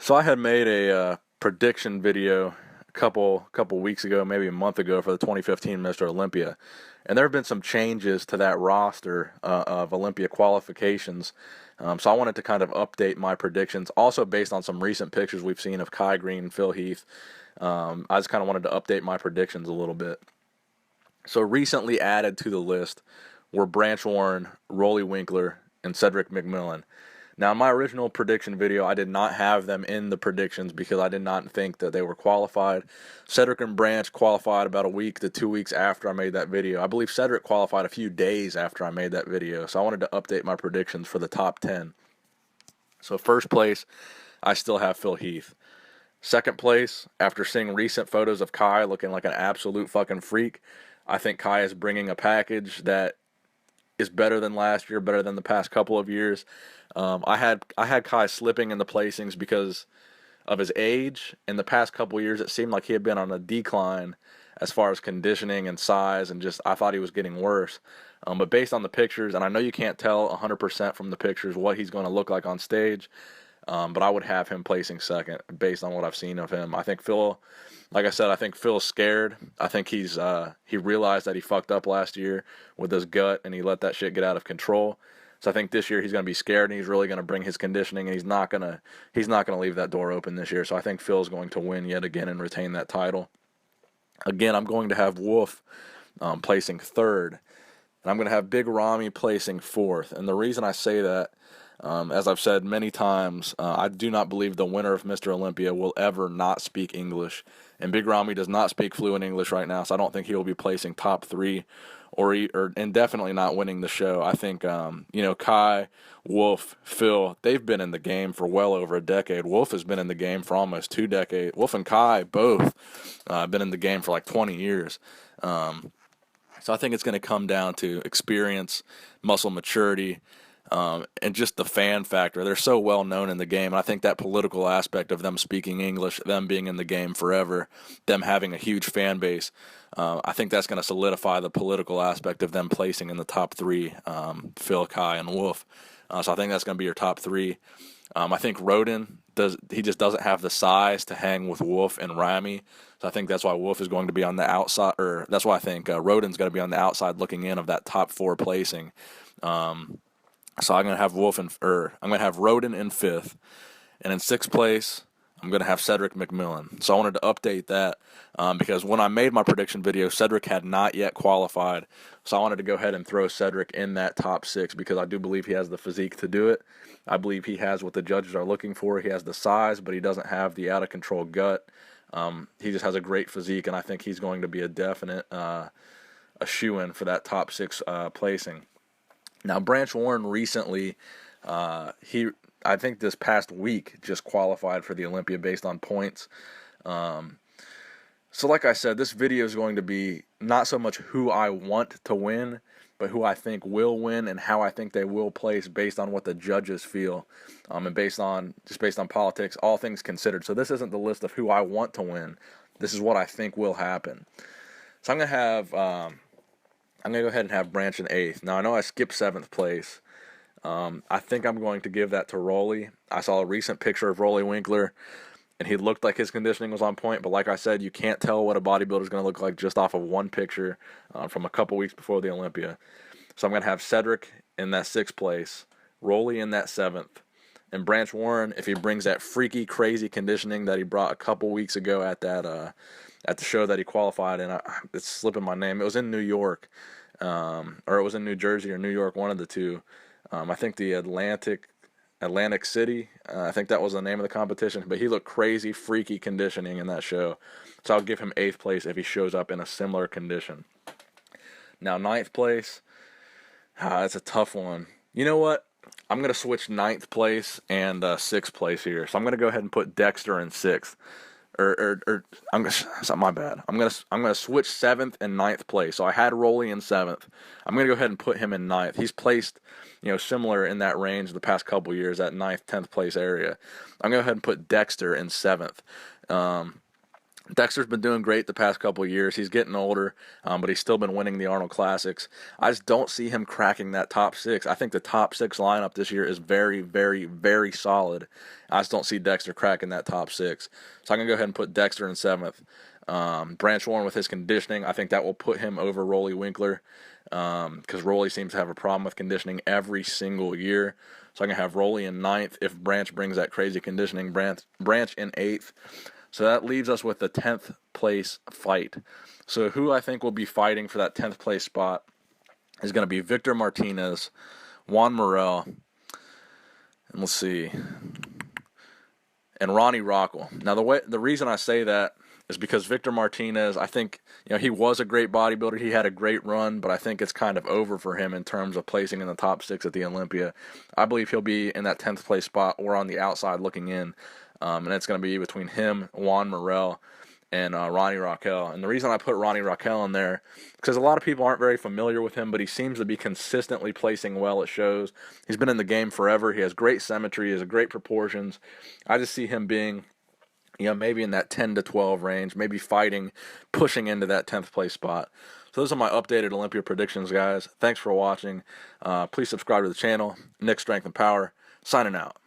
So I had made a prediction video a couple weeks ago, maybe a month ago, for the 2015 Mr. Olympia, and there have been some changes to that roster of Olympia qualifications. So I wanted to kind of update my predictions, also based on some recent pictures we've seen of Kai Green and Phil Heath. I just kind of wanted to update my predictions a little bit. So recently added to the list were Branch Warren, Rolly Winkler, and Cedric McMillan. Now, in my original prediction video, I did not have them in the predictions because I did not think that they were qualified. Cedric and Branch qualified about a week to 2 weeks after I made that video. I believe Cedric qualified a few days after I made that video, so I wanted to update my predictions for the top 10. So first place, I still have Phil Heath. Second place, after seeing recent photos of Kai looking like an absolute fucking freak, I think Kai is bringing a package that is better than last year, better than the past couple of years. I had Kai slipping in the placings because of his age. In the past couple of years, it seemed like he had been on a decline as far as conditioning and size, and just I thought he was getting worse. But based on the pictures, and I know you can't tell 100% from the pictures what he's going to look like on stage, but I would have him placing second based on what I've seen of him. I think Phil, like I said, I think Phil's scared. I think he realized that he fucked up last year with his gut, and he let that shit get out of control. So I think this year he's going to be scared, and he's really going to bring his conditioning, and he's not going to leave that door open this year. So I think Phil's going to win yet again and retain that title. Again, I'm going to have Wolf placing third, and I'm going to have Big Ramy placing fourth. And the reason I say that, as I've said many times, I do not believe the winner of Mr. Olympia will ever not speak English. And Big Ramy does not speak fluent English right now, so I don't think he will be placing top three and definitely not winning the show. I think, Kai, Wolf, Phil, they've been in the game for well over a decade. Wolf has been in the game for almost 2 decades. Wolf and Kai both been in the game for like 20 years. So I think it's going to come down to experience, muscle maturity, and just the fan factor. They're so well known in the game, and I think that political aspect of them speaking English, them being in the game forever, them having a huge fan base, I think that's going to solidify the political aspect of them placing in the top three, Phil, Kai, and Wolf. So I think that's going to be your top three. I think Roden just doesn't have the size to hang with Wolf and Ramy. So I think that's why Wolf is going to be on the outside, or that's why I think Roden's going to be on the outside looking in of that top four placing. So I'm going to have I'm going to have Roden in fifth, and in sixth place, I'm going to have Cedric McMillan. So I wanted to update that because when I made my prediction video, Cedric had not yet qualified. So I wanted to go ahead and throw Cedric in that top six because I do believe he has the physique to do it. I believe he has what the judges are looking for. He has the size, but he doesn't have the out-of-control gut. He just has a great physique, and I think he's going to be a definite a shoe-in for that top six placing. Now, Branch Warren recently, I think this past week just qualified for the Olympia based on points. So like I said, this video is going to be not so much who I want to win, but who I think will win and how I think they will place based on what the judges feel, and based on politics, all things considered. So this isn't the list of who I want to win. This is what I think will happen. So I'm gonna go ahead and have Branch in eighth. Now I know I skipped seventh place. I think I'm going to give that to Rolly. I saw a recent picture of Rolly Winkler, and he looked like his conditioning was on point. But like I said, you can't tell what a bodybuilder is going to look like just off of one picture from a couple weeks before the Olympia. So I'm going to have Cedric in that sixth place, Rolly in that seventh, and Branch Warren, if he brings that freaky, crazy conditioning that he brought a couple weeks ago at the show that he qualified in. It's slipping my name. It was in New York, or it was in New Jersey or New York, one of the two. I think the Atlantic City. I think that was the name of the competition. But he looked crazy, freaky conditioning in that show. So I'll give him eighth place if he shows up in a similar condition. Now, ninth place, that's a tough one. You know what? I'm going to switch ninth place and sixth place here. So I'm going to go ahead and put Dexter in sixth. My bad. I'm gonna switch seventh and ninth place. So I had Rolly in seventh. I'm gonna go ahead and put him in ninth. He's placed, similar in that range the past couple years, that ninth, 10th place area. I'm gonna go ahead and put Dexter in seventh. Dexter's been doing great the past couple of years. He's getting older, but he's still been winning the Arnold Classics. I just don't see him cracking that top six. I think the top six lineup this year is very, very, very solid. I just don't see Dexter cracking that top six. So I'm going to go ahead and put Dexter in seventh. Branch Warren with his conditioning, I think that will put him over Rolly Winkler, because Rolly seems to have a problem with conditioning every single year. So I'm going to have Rolly in ninth. If Branch brings that crazy conditioning, Branch in eighth. So that leaves us with the 10th place fight. So who I think will be fighting for that 10th place spot is going to be Victor Martinez, Juan Morel, and let's see, and Ronnie Rockwell. Now the reason I say that is because Victor Martinez, I think, he was a great bodybuilder. He had a great run, but I think it's kind of over for him in terms of placing in the top six at the Olympia. I believe he'll be in that 10th place spot or on the outside looking in. And it's going to be between him, Juan Morel, and Ronnie Raquel. And the reason I put Ronnie Raquel in there, because a lot of people aren't very familiar with him, but he seems to be consistently placing well at shows. He's been in the game forever. He has great symmetry. He has great proportions. I just see him being, maybe in that 10 to 12 range, maybe fighting, pushing into that 10th place spot. So those are my updated Olympia predictions, guys. Thanks for watching. Please subscribe to the channel. Nick Strength and Power, signing out.